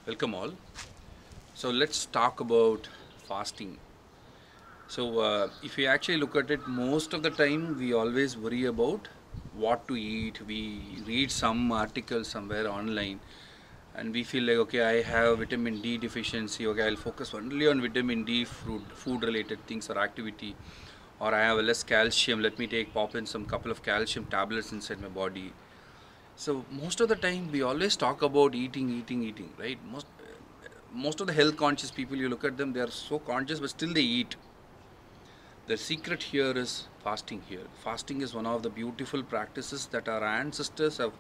Welcome all. So let's talk about fasting. If we actually look at it, most of the time we always worry about what to eat. We read some article somewhere online and we feel like, okay, I have vitamin D deficiency. Okay, I'll focus only on vitamin D food related things or activity. Or I have less calcium. Let me pop in some couple of calcium tablets inside my body. So most of the time we always talk about eating, right? Most of the health conscious people, you look at them, they are so conscious but still they eat. The secret here is fasting. Here fasting is one of the beautiful practices that our ancestors have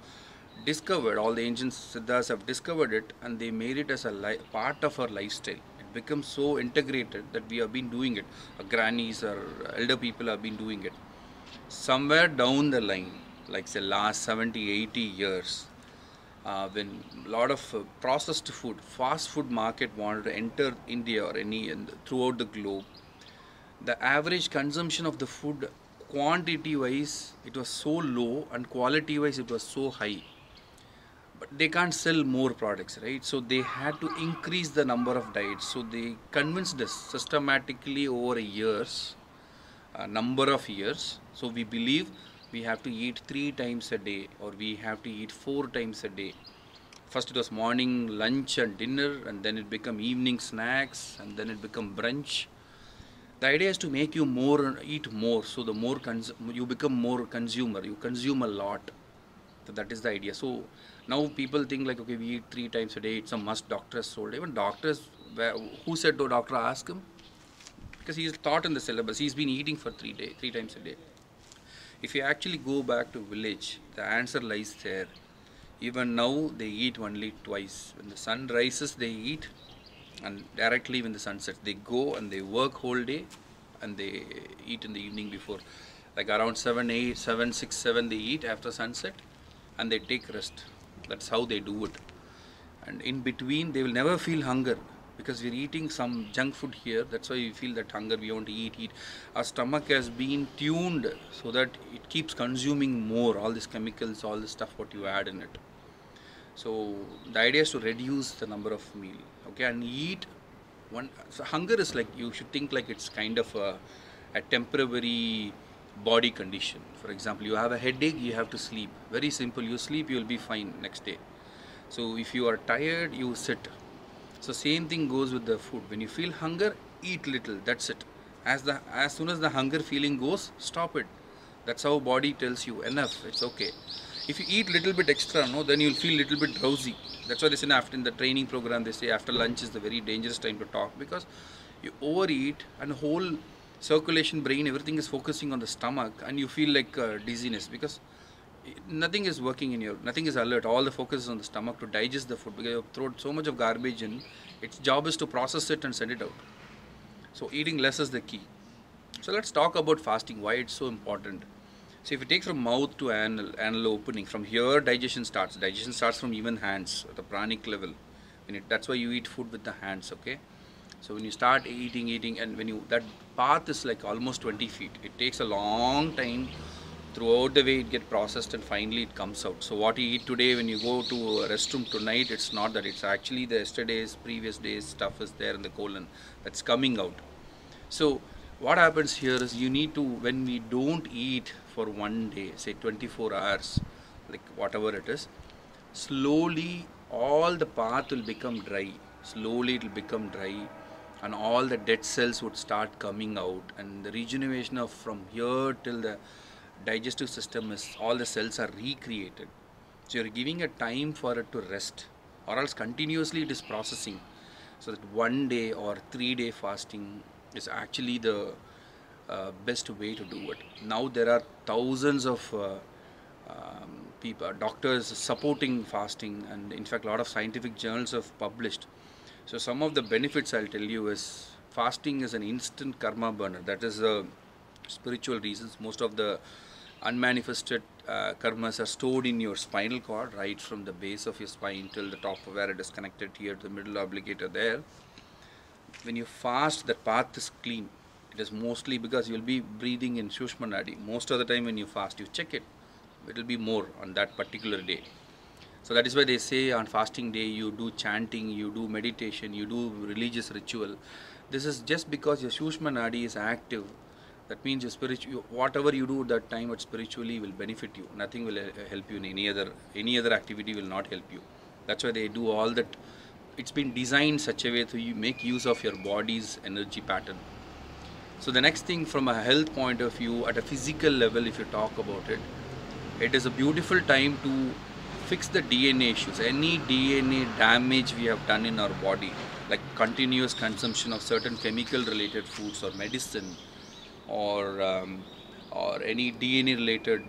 discovered. All the ancient siddhas have discovered it and they made it as a part of our lifestyle. It becomes so integrated that we have been doing it. Our grannies or elder people have been doing it. Somewhere down the line, like say last 70 80 years, when a lot of processed food, fast food market wanted to enter India or throughout the globe, the average consumption of the food, quantity wise, it was so low and quality wise, it was so high. But they can't sell more products, right? So they had to increase the number of diets. So they convinced us systematically over years, a number of years. So we believe we have to eat 3 times a day or we have to eat 4 times a day. First it was morning lunch and dinner, and then it become evening snacks, and then it become brunch. The idea is to make you more eat more, so the more you become more consumer, you consume a lot. So that is the idea. So now people think like, okay, we eat 3 times a day, it's a must. Doctors told, even doctors, who said to doctor, ask him, because he is taught in the syllabus, he's been eating for 3 times a day. If you actually go back to village, the answer lies there. Even now they eat only twice. When the sun rises they eat, and directly when the sun sets they go and they work whole day, and they eat in the evening before, like around 7 8 7 6 7 they eat after sunset, and they take rest. That's how they do it. And in between they will never feel hunger, because we're eating some junk food here. That's why we feel that hunger, we want to eat. Our stomach has been tuned so that it keeps consuming more, all these chemicals, all the stuff what you add in it. So the idea is to reduce the number of meal, okay, and eat one. So hunger is like, you should think like it's kind of a temporary body condition. For example, you have a headache, you have to sleep. Very simple. You sleep, you will be fine next day. So if you are tired, you sit. So same thing goes with the food. When you feel hunger, eat little. That's it. As soon as the hunger feeling goes, stop it. That's how body tells you enough. It's okay. If you eat little bit extra, no, then you'll feel little bit drowsy. That's why they say after in the training program they say after lunch is the very dangerous time to talk, because you overeat and whole circulation, brain, everything is focusing on the stomach, and you feel like dizziness, because nothing is working in your, nothing is alert. All the focus is on the stomach to digest the food, because you have thrown so much of garbage in. Its job is to process it and send it out. So eating less is the key. So let's talk about fasting, why it's so important. So if you take from mouth to anal opening, from here digestion starts. Digestion starts from even hands at the pranic level. That's why you eat food with the hands, okay? So when you start eating, and when you, that path is like almost 20 feet. It takes a long time throughout the way it get processed, and finally it comes out. So what you eat today, when you go to a restroom tonight, it's not that. It's actually the yesterday's, previous days stuff is there in the colon that's coming out. So what happens here is, you need to, when we don't eat for one day, say 24 hours, like whatever it is, slowly all the path will become dry. Slowly it will become dry, and all the dead cells would start coming out, and the regeneration of from here till the digestive system is, all the cells are recreated. So you're giving a time for it to rest, or else continuously it is processing. So that 1 day or 3 day fasting is actually the best way to do it. Now there are thousands of people, doctors supporting fasting, and in fact a lot of scientific journals have published. So some of the benefits I'll tell you is, fasting is an instant karma burner. That is the spiritual reasons. Most of the unmanifested karmas are stored in your spinal cord, right from the base of your spine till the top of where it is connected here to the middle obligator there. When you fast, that path is clean. It is mostly because you will be breathing in Shushma Nadi. Most of the time when you fast, you check it. It will be more on that particular day. So that is why they say on fasting day you do chanting, you do meditation, you do religious ritual. This is just because your Sushma Nadi is active. That means your whatever you do that time, what spiritually will benefit you. Nothing will help you in any other activity will not help you. That's why they do all that. It's been designed such a way to you make use of your body's energy pattern. So the next thing from a health point of view, at a physical level, if you talk about it, it is a beautiful time to fix the DNA issues. Any DNA damage we have done in our body, like continuous consumption of certain chemical related foods or medicine, or any DNA related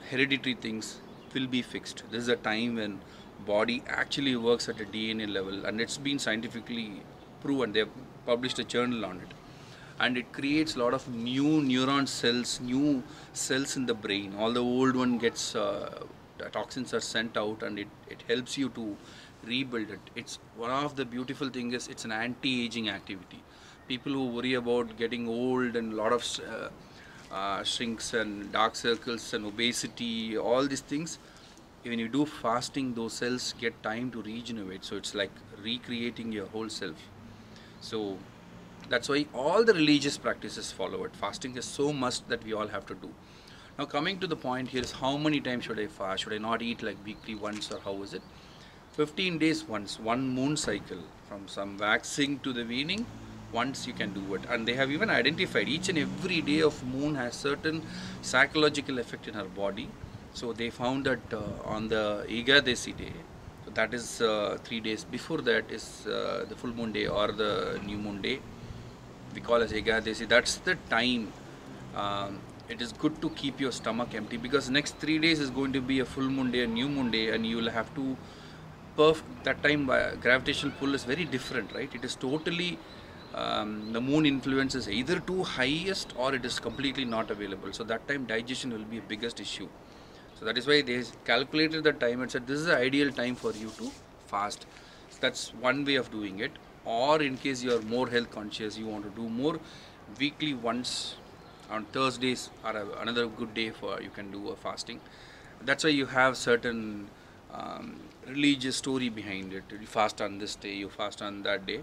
hereditary things, will be fixed. This is a time when body actually works at a DNA level, and it's been scientifically proven. They have published a journal on it, and it creates a lot of new neuron cells, new cells in the brain. All the old one gets toxins are sent out, and it helps you to rebuild it. It's one of the beautiful thing is it's an anti-aging activity. People who worry about getting old and a lot of shrinks and dark circles and obesity, all these things, when you do fasting, those cells get time to regenerate. So it's like recreating your whole self. So that's why all the religious practices follow it. Fasting is so must that we all have to do. Now coming to the point here is, how many times should I fast? Should I not eat like weekly once, or how is it? 15 days once, one moon cycle, from some waxing to the weaning, once you can do it. And they have even identified each and every day of moon has certain psychological effect in our body. So they found that on the Ekadasi day, so that is 3 days before that is the full moon day or the new moon day, we call as Ekadasi. That's the time it is good to keep your stomach empty, because next 3 days is going to be a full moon day, a new moon day, and you will have to that time gravitational pull is very different, right? It is totally the moon influence is either too highest or it is completely not available. So that time digestion will be a biggest issue. So that is why they calculated the time and said this is the ideal time for you to fast. So that's one way of doing it. Or in case you are more health conscious, you want to do more, weekly once on Thursdays are another good day for you can do a fasting. That's why you have certain religious story behind it. You fast on this day, you fast on that day.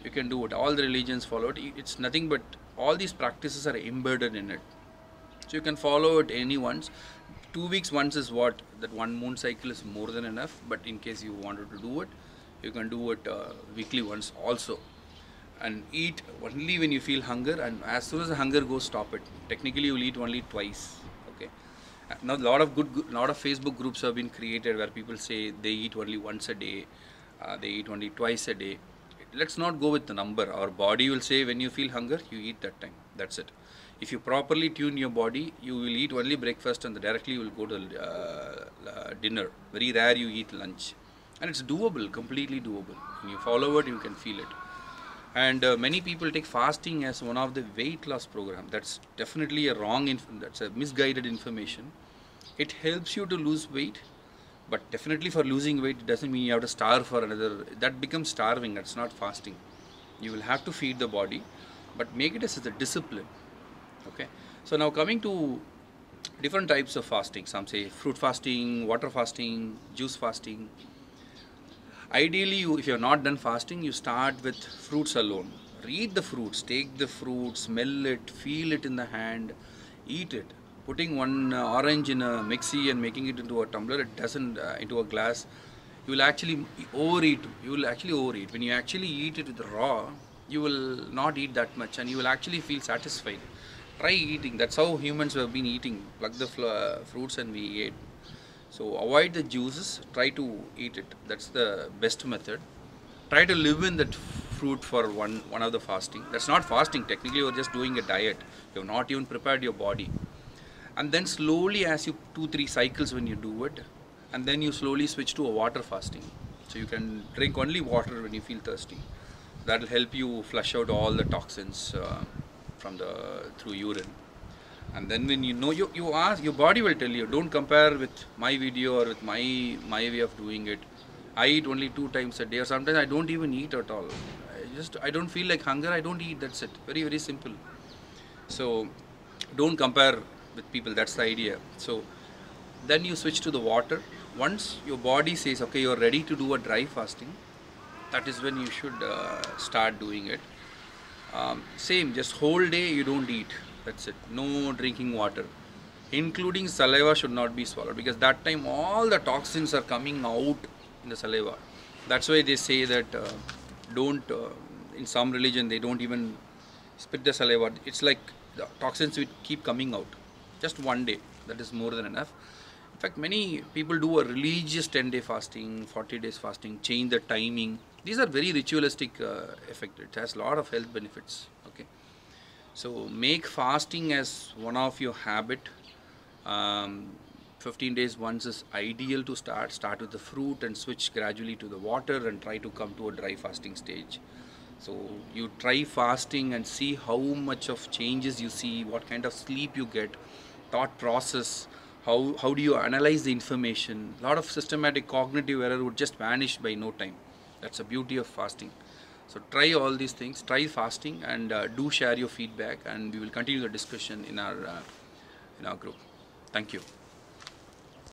You can do it. All the religions follow it. It's nothing but all these practices are embedded in it. So you can follow it any once. 2 weeks once is what? That one moon cycle is more than enough. But in case you wanted to do it, you can do it weekly once also. And eat only when you feel hunger, and as soon as the hunger goes, stop it. Technically you will eat only twice. Okay. Now a lot of Facebook groups have been created where people say they eat only once a day, they eat only twice a day. Let's not go with the number. Our body will say when you feel hunger, you eat that time. That's it. If you properly tune your body, you will eat only breakfast and directly you will go to dinner. Very rare you eat lunch. And it's doable, completely doable. When you follow it, you can feel it. And many people take fasting as one of the weight loss program. That's definitely a that's a misguided information. It helps you to lose weight, but definitely for losing weight, it doesn't mean you have to starve for another. That becomes starving. That's not fasting. You will have to feed the body, but make it as a discipline. Okay. So now coming to different types of fasting. Some say fruit fasting, water fasting, juice fasting. Ideally, if you have not done fasting, you start with fruits alone. Read the fruits, take the fruit, smell it, feel it in the hand, eat it. Putting one orange in a mixie and making it into a tumbler, it doesn't, into a glass, you will actually overeat. You will actually overeat. When you actually eat it with raw, you will not eat that much and you will actually feel satisfied. Try eating. That's how humans have been eating. Pluck the fruits and we ate. So avoid the juices, try to eat it. That's the best method. Try to live in that fruit for one of the fasting. That's not fasting, technically you're just doing a diet. You have not even prepared your body. And then slowly, as you 2-3 cycles when you do it, and then you slowly switch to a water fasting. So you can drink only water when you feel thirsty. That will help you flush out all the toxins through urine. And then when you know, you ask, your body will tell you, don't compare with my video or with my way of doing it. I eat only 2 times a day, or sometimes I don't even eat at all. I don't feel like hunger, I don't eat, that's it. Very, very simple. So don't compare with people, that's the idea. So then you switch to the water. Once your body says, okay, you're ready to do a dry fasting, that is when you should start doing it. Same, just whole day you don't eat. That's it. No drinking water, including saliva should not be swallowed, because that time all the toxins are coming out in the saliva. That's why they say that don't. In some religion, they don't even spit the saliva. It's like the toxins will keep coming out. Just one day, that is more than enough. In fact, many people do a religious 10-day fasting, 40 days fasting, change the timing. These are very ritualistic effect. It has a lot of health benefits. Okay, so make fasting as one of your habit. um, 15 days once is ideal to start with the fruit and switch gradually to the water and try to come to a dry fasting stage. So you try fasting and see how much of changes you see, what kind of sleep you get, thought process, how do you analyze the information. A lot of systematic cognitive error would just vanish by no time. That's the beauty of fasting. So try all these things, try fasting, and do share your feedback, and we will continue the discussion in our group. Thank you.